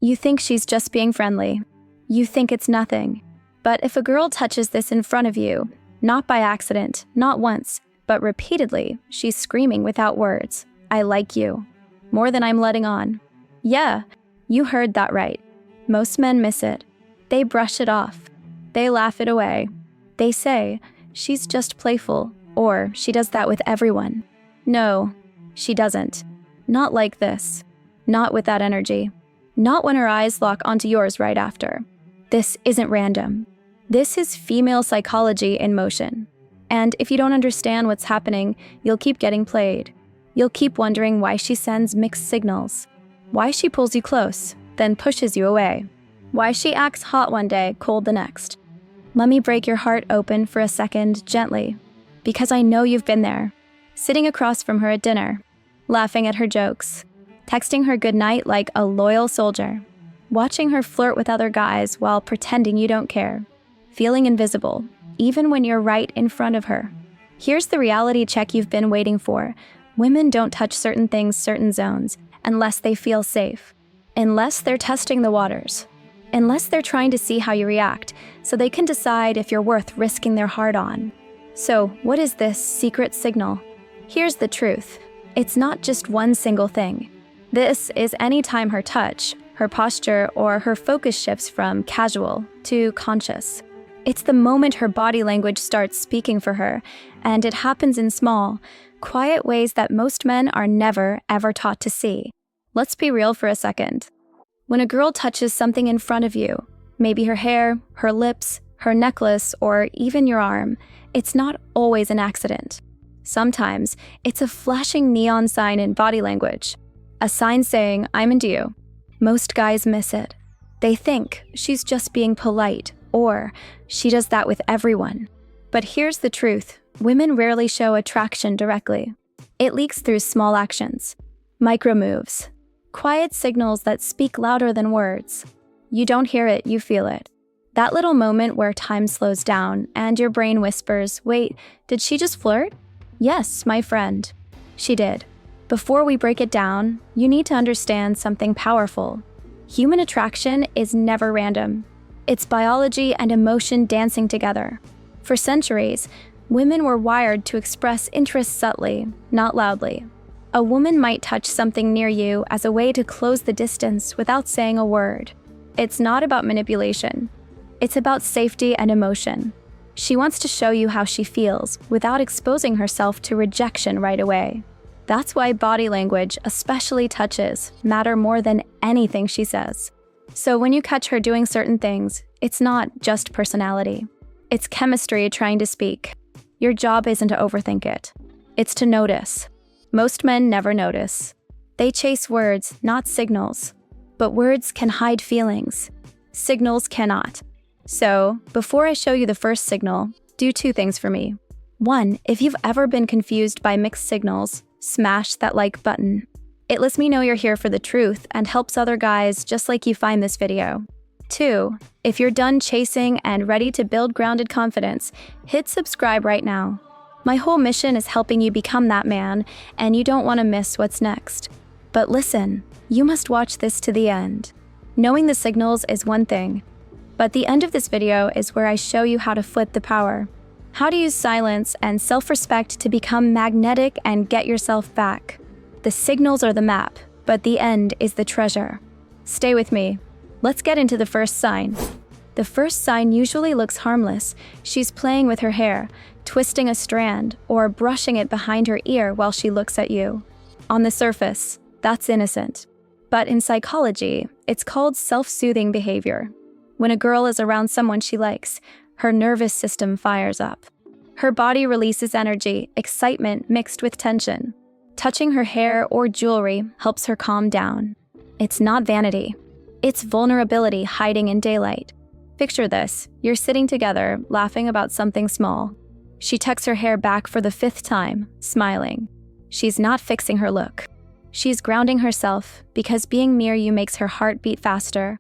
You think she's just being friendly. You think it's nothing. But if a girl touches this in front of you, not by accident, not once, but repeatedly, she's screaming without words, "I like you," more than I'm letting on. Yeah, you heard that right. Most men miss it. They brush it off. They laugh it away. They say, "She's just playful," or "She does that with everyone." No, she doesn't. Not like this. Not with that energy. Not when her eyes lock onto yours right after. This isn't random. This is female psychology in motion. And if you don't understand what's happening, you'll keep getting played. You'll keep wondering why she sends mixed signals. Why she pulls you close, then pushes you away. Why she acts hot one day, cold the next. Let me break your heart open for a second, gently. Because I know you've been there. Sitting across from her at dinner. Laughing at her jokes. Texting her goodnight like a loyal soldier. Watching her flirt with other guys while pretending you don't care. Feeling invisible, even when you're right in front of her. Here's the reality check you've been waiting for. Women don't touch certain things, certain zones, unless they feel safe. Unless they're testing the waters. Unless they're trying to see how you react, so they can decide if you're worth risking their heart on. So, what is this secret signal? Here's the truth. It's not just one single thing. This is any time her touch, her posture, or her focus shifts from casual to conscious. It's the moment her body language starts speaking for her, and it happens in small, quiet ways that most men are never, ever taught to see. Let's be real for a second. When a girl touches something in front of you, maybe her hair, her lips, her necklace, or even your arm, it's not always an accident. Sometimes, it's a flashing neon sign in body language. A sign saying, "I'm into you." Most guys miss it. They think she's just being polite, or she does that with everyone. But here's the truth. Women rarely show attraction directly. It leaks through small actions, micro moves, quiet signals that speak louder than words. You don't hear it, you feel it. That little moment where time slows down and your brain whispers, "Wait, did she just flirt?" Yes, my friend, she did. Before we break it down, you need to understand something powerful. Human attraction is never random. It's biology and emotion dancing together. For centuries, women were wired to express interest subtly, not loudly. A woman might touch something near you as a way to close the distance without saying a word. It's not about manipulation. It's about safety and emotion. She wants to show you how she feels without exposing herself to rejection right away. That's why body language, especially touches, matter more than anything she says. So when you catch her doing certain things, it's not just personality. It's chemistry trying to speak. Your job isn't to overthink it. It's to notice. Most men never notice. They chase words, not signals. But words can hide feelings. Signals cannot. So, before I show you the first signal, do two things for me. One, if you've ever been confused by mixed signals, smash that like button. It lets me know you're here for the truth and helps other guys just like you find this video. Two, if you're done chasing and ready to build grounded confidence, hit subscribe right now. My whole mission is helping you become that man, and you don't want to miss what's next. But listen, you must watch this to the end. Knowing the signals is one thing, but the end of this video is where I show you how to flip the power. How to use silence and self-respect to become magnetic and get yourself back. The signals are the map, but the end is the treasure. Stay with me. Let's get into the first sign. The first sign usually looks harmless. She's playing with her hair, twisting a strand, or brushing it behind her ear while she looks at you. On the surface, that's innocent. But in psychology, it's called self-soothing behavior. When a girl is around someone she likes, her nervous system fires up. Her body releases energy, excitement mixed with tension. Touching her hair or jewelry helps her calm down. It's not vanity. It's vulnerability hiding in daylight. Picture this. You're sitting together, laughing about something small. She tucks her hair back for the 5th time, smiling. She's not fixing her look. She's grounding herself because being near you makes her heart beat faster.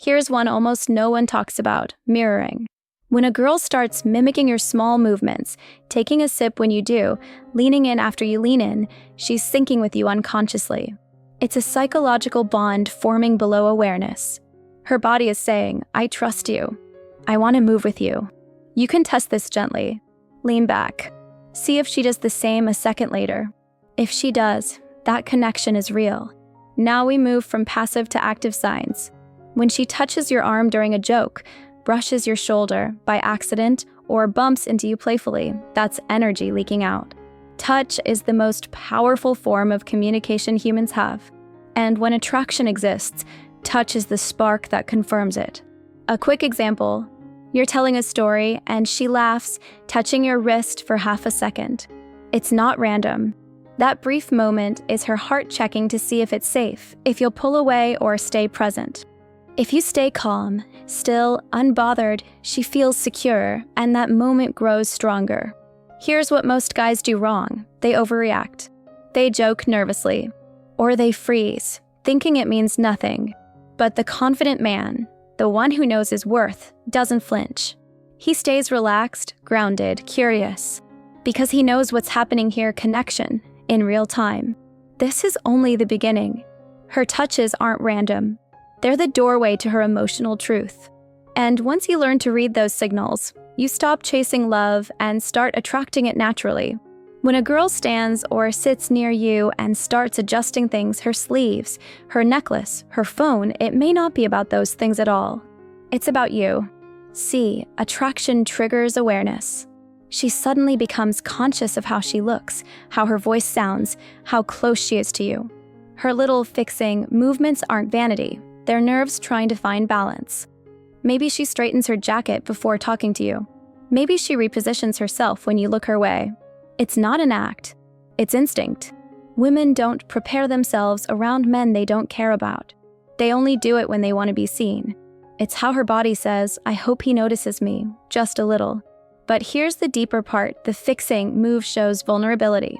Here's one almost no one talks about, mirroring. When a girl starts mimicking your small movements, taking a sip when you do, leaning in after you lean in, she's syncing with you unconsciously. It's a psychological bond forming below awareness. Her body is saying, I trust you. I want to move with you. You can test this gently. Lean back. See if she does the same a second later. If she does, that connection is real. Now we move from passive to active signs. When she touches your arm during a joke, brushes your shoulder by accident, or bumps into you playfully, that's energy leaking out. Touch is the most powerful form of communication humans have. And when attraction exists, touch is the spark that confirms it. A quick example, you're telling a story and she laughs, touching your wrist for half a second. It's not random. That brief moment is her heart checking to see if it's safe, if you'll pull away or stay present. If you stay calm, still, unbothered, she feels secure, and that moment grows stronger. Here's what most guys do wrong. They overreact. They joke nervously. Or they freeze, thinking it means nothing. But the confident man, the one who knows his worth, doesn't flinch. He stays relaxed, grounded, curious. Because he knows what's happening here, connection, in real time. This is only the beginning. Her touches aren't random. They're the doorway to her emotional truth. And once you learn to read those signals, you stop chasing love and start attracting it naturally. When a girl stands or sits near you and starts adjusting things, her sleeves, her necklace, her phone, it may not be about those things at all. It's about you. See, attraction triggers awareness. She suddenly becomes conscious of how she looks, how her voice sounds, how close she is to you. Her little fixing movements aren't vanity. They're nerves trying to find balance. Maybe she straightens her jacket before talking to you. Maybe she repositions herself when you look her way. It's not an act. It's instinct. Women don't prepare themselves around men they don't care about. They only do it when they want to be seen. It's how her body says, I hope he notices me, just a little. But here's the deeper part. The fixing move shows vulnerability.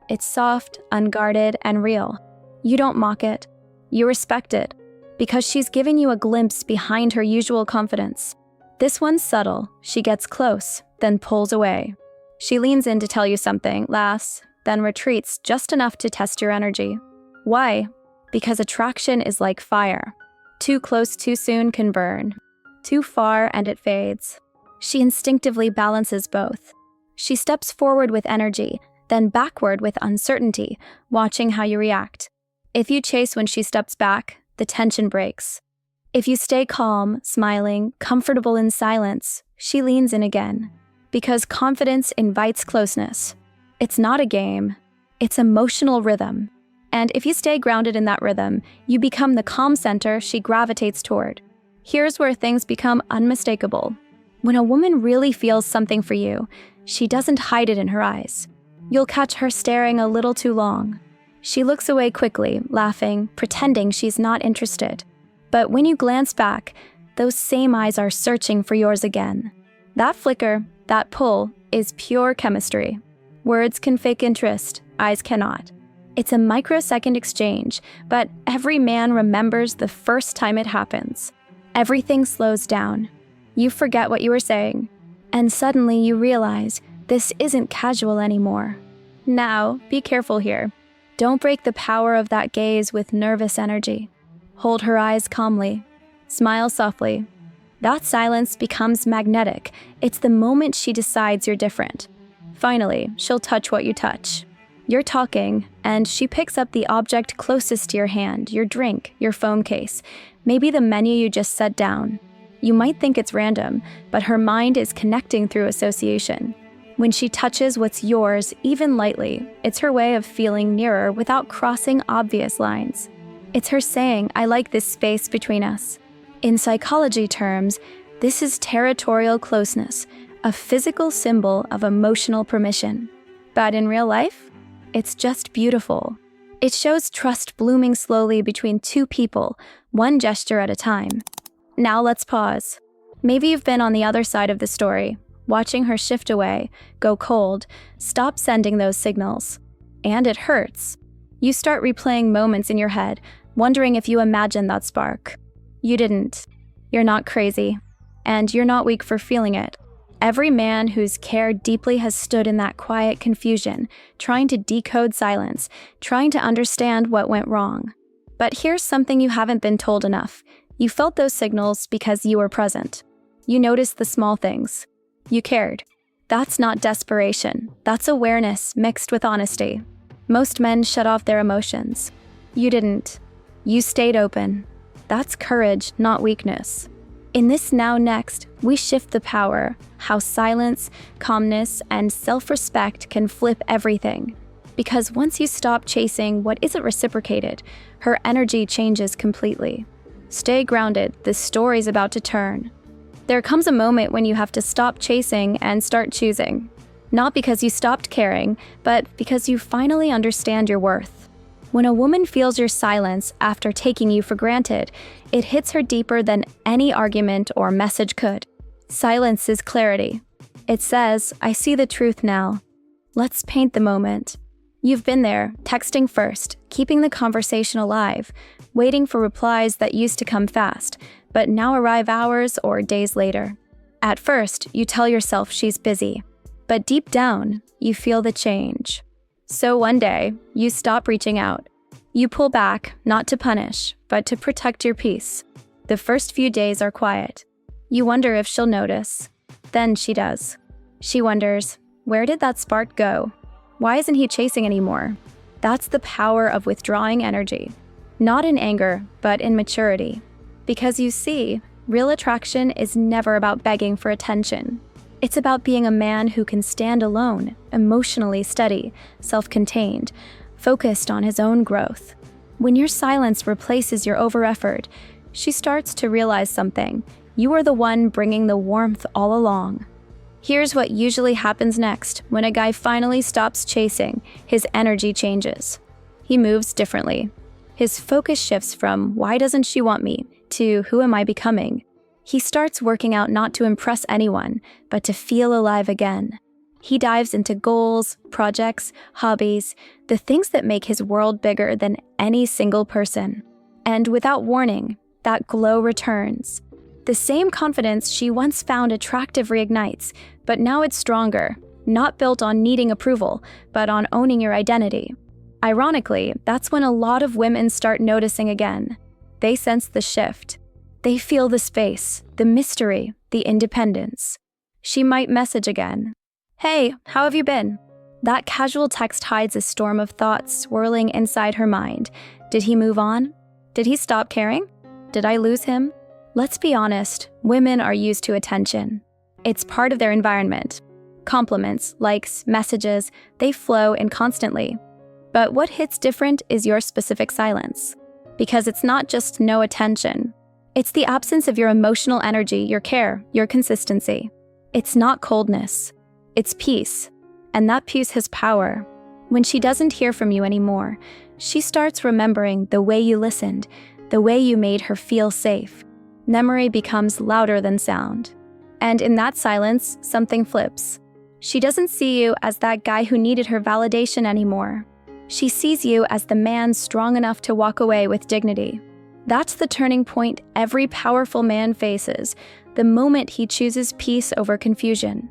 It's soft, unguarded, and real. You don't mock it. You respect it. Because she's giving you a glimpse behind her usual confidence. This one's subtle. She gets close, then pulls away. She leans in to tell you something, laughs, then retreats just enough to test your energy. Why? Because attraction is like fire. Too close too soon can burn. Too far and it fades. She instinctively balances both. She steps forward with energy, then backward with uncertainty, watching how you react. If you chase when she steps back, the tension breaks. If you stay calm, smiling, comfortable in silence, she leans in again. Because confidence invites closeness. It's not a game. It's emotional rhythm. And if you stay grounded in that rhythm, you become the calm center she gravitates toward. Here's where things become unmistakable. When a woman really feels something for you, she doesn't hide it in her eyes. You'll catch her staring a little too long. She looks away quickly, laughing, pretending she's not interested. But when you glance back, those same eyes are searching for yours again. That flicker, that pull, is pure chemistry. Words can fake interest, eyes cannot. It's a microsecond exchange, but every man remembers the first time it happens. Everything slows down. You forget what you were saying, and suddenly you realize this isn't casual anymore. Now, be careful here. Don't break the power of that gaze with nervous energy. Hold her eyes calmly. Smile softly. That silence becomes magnetic. It's the moment she decides you're different. Finally, she'll touch what you touch. You're talking, and she picks up the object closest to your hand, your drink, your phone case, maybe the menu you just set down. You might think it's random, but her mind is connecting through association. When she touches what's yours, even lightly, it's her way of feeling nearer without crossing obvious lines. It's her saying, I like this space between us. In psychology terms, this is territorial closeness, a physical symbol of emotional permission. But in real life, it's just beautiful. It shows trust blooming slowly between two people, one gesture at a time. Now let's pause. Maybe you've been on the other side of the story, watching her shift away, go cold, stop sending those signals. And it hurts. You start replaying moments in your head, wondering if you imagined that spark. You didn't. You're not crazy. And you're not weak for feeling it. Every man who's cared deeply has stood in that quiet confusion, trying to decode silence, trying to understand what went wrong. But here's something you haven't been told enough. You felt those signals because you were present. You noticed the small things. You cared. That's not desperation. That's awareness mixed with honesty. Most men shut off their emotions. You didn't. You stayed open. That's courage, not weakness. In this Now Next, we shift the power, how silence, calmness, and self-respect can flip everything. Because once you stop chasing what isn't reciprocated, her energy changes completely. Stay grounded, this story's about to turn. There comes a moment when you have to stop chasing and start choosing. Not because you stopped caring, but because you finally understand your worth. When a woman feels your silence after taking you for granted, it hits her deeper than any argument or message could. Silence is clarity. It says, I see the truth now. Let's paint the moment. You've been there, texting first, keeping the conversation alive, waiting for replies that used to come fast, but now arrive hours or days later. At first, you tell yourself she's busy, but deep down, you feel the change. So one day, you stop reaching out. You pull back, not to punish, but to protect your peace. The first few days are quiet. You wonder if she'll notice. Then she does. She wonders, where did that spark go? Why isn't he chasing anymore? That's the power of withdrawing energy. Not in anger, but in maturity. Because you see, real attraction is never about begging for attention. It's about being a man who can stand alone, emotionally steady, self-contained, focused on his own growth. When your silence replaces your over-effort, she starts to realize something. You are the one bringing the warmth all along. Here's what usually happens next when a guy finally stops chasing. His energy changes. He moves differently. His focus shifts from, why doesn't she want me, to who am I becoming? He starts working out not to impress anyone, but to feel alive again. He dives into goals, projects, hobbies, the things that make his world bigger than any single person. And without warning, that glow returns. The same confidence she once found attractive reignites, but now it's stronger, not built on needing approval, but on owning your identity. Ironically, that's when a lot of women start noticing again. They sense the shift. They feel the space, the mystery, the independence. She might message again. Hey, how have you been? That casual text hides a storm of thoughts swirling inside her mind. Did he move on? Did he stop caring? Did I lose him? Let's be honest, women are used to attention. It's part of their environment. Compliments, likes, messages, they flow in constantly. But what hits different is your specific silence. Because it's not just no attention. It's the absence of your emotional energy, your care, your consistency. It's not coldness. It's peace. And that peace has power. When she doesn't hear from you anymore, she starts remembering the way you listened, the way you made her feel safe. Memory becomes louder than sound. And in that silence, something flips. She doesn't see you as that guy who needed her validation anymore. She sees you as the man strong enough to walk away with dignity. That's the turning point every powerful man faces, the moment he chooses peace over confusion.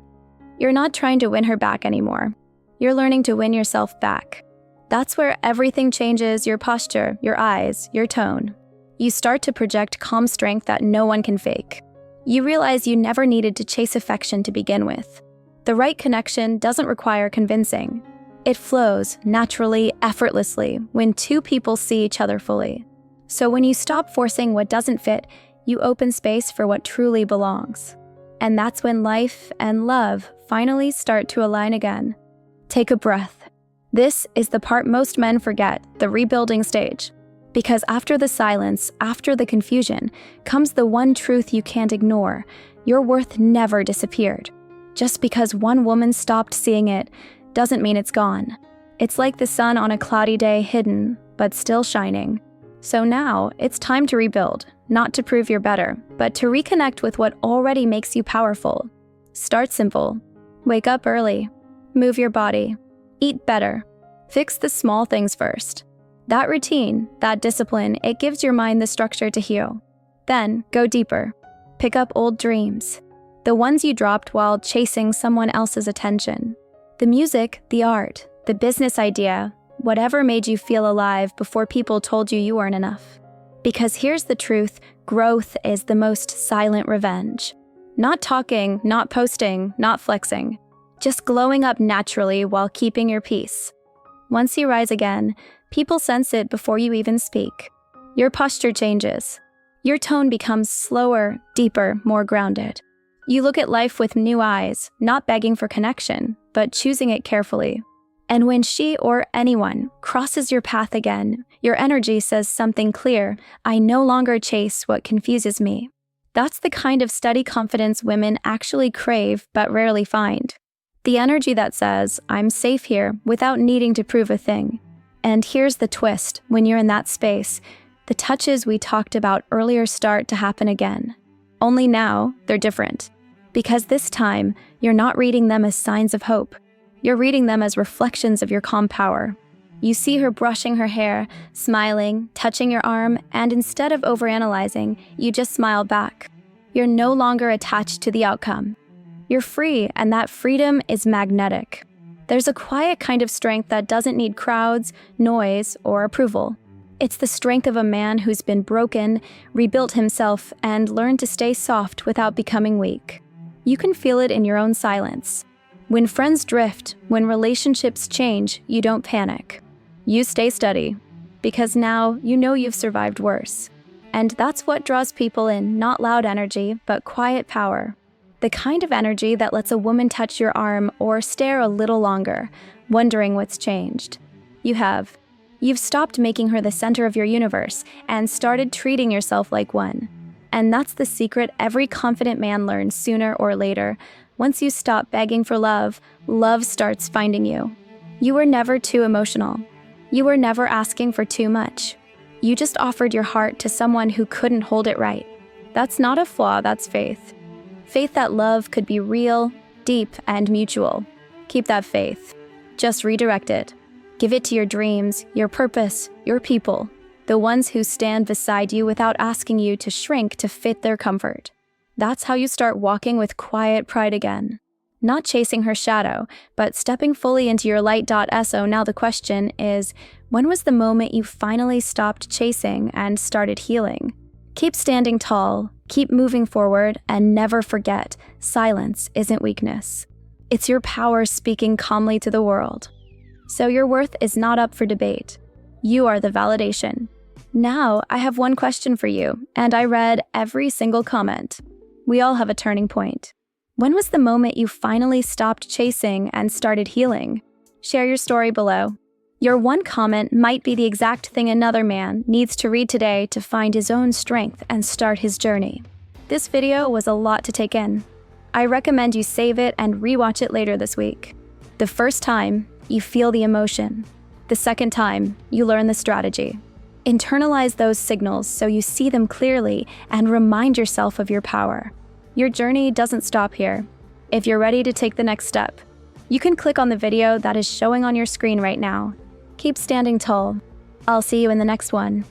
You're not trying to win her back anymore. You're learning to win yourself back. That's where everything changes: your posture, your eyes, your tone. You start to project calm strength that no one can fake. You realize you never needed to chase affection to begin with. The right connection doesn't require convincing. It flows naturally, effortlessly, when two people see each other fully. So when you stop forcing what doesn't fit, you open space for what truly belongs. And that's when life and love finally start to align again. Take a breath. This is the part most men forget, the rebuilding stage. Because after the silence, after the confusion, comes the one truth you can't ignore. Your worth never disappeared. Just because one woman stopped seeing it doesn't mean it's gone. It's like the sun on a cloudy day, hidden, but still shining. So now, it's time to rebuild, not to prove you're better, but to reconnect with what already makes you powerful. Start simple. Wake up early. Move your body. Eat better. Fix the small things first. That routine, that discipline, it gives your mind the structure to heal. Then, go deeper. Pick up old dreams. The ones you dropped while chasing someone else's attention. The music, the art, the business idea, Whatever made you feel alive before people told you you weren't enough. Because here's the truth, growth is the most silent revenge. Not talking, not posting, not flexing. Just glowing up naturally while keeping your peace. Once you rise again, people sense it before you even speak. Your posture changes. Your tone becomes slower, deeper, more grounded. You look at life with new eyes, not begging for connection, but choosing it carefully. And when she or anyone crosses your path again, your energy says something clear: I no longer chase what confuses me. That's the kind of steady confidence women actually crave but rarely find. The energy that says, I'm safe here without needing to prove a thing. And here's the twist: when you're in that space, the touches we talked about earlier start to happen again. Only now, they're different. Because this time, you're not reading them as signs of hope. You're reading them as reflections of your calm power. You see her brushing her hair, smiling, touching your arm, and instead of overanalyzing, you just smile back. You're no longer attached to the outcome. You're free, and that freedom is magnetic. There's a quiet kind of strength that doesn't need crowds, noise, or approval. It's the strength of a man who's been broken, rebuilt himself, and learned to stay soft without becoming weak. You can feel it in your own silence. When friends drift, when relationships change, you don't panic. You stay steady, because now you know you've survived worse. And that's what draws people in, not loud energy, but quiet power. The kind of energy that lets a woman touch your arm or stare a little longer, wondering what's changed. You've stopped making her the center of your universe and started treating yourself like one. And that's the secret every confident man learns sooner or later. Once you stop begging for love, love starts finding you. You were never too emotional. You were never asking for too much. You just offered your heart to someone who couldn't hold it right. That's not a flaw, that's faith. Faith that love could be real, deep, and mutual. Keep that faith. Just redirect it. Give it to your dreams, your purpose, your people, the ones who stand beside you without asking you to shrink to fit their comfort. That's how you start walking with quiet pride again. Not chasing her shadow, but stepping fully into your light.so. Now the question is, when was the moment you finally stopped chasing and started healing? Keep standing tall, keep moving forward, and never forget, silence isn't weakness. It's your power speaking calmly to the world. So your worth is not up for debate. You are the validation. Now I have one question for you, and I read every single comment. We all have a turning point. When was the moment you finally stopped chasing and started healing? Share your story below. Your one comment might be the exact thing another man needs to read today to find his own strength and start his journey. This video was a lot to take in. I recommend you save it and rewatch it later this week. The first time, you feel the emotion. The second time, you learn the strategy. Internalize those signals so you see them clearly and remind yourself of your power. Your journey doesn't stop here. If you're ready to take the next step, you can click on the video that is showing on your screen right now. Keep standing tall. I'll see you in the next one.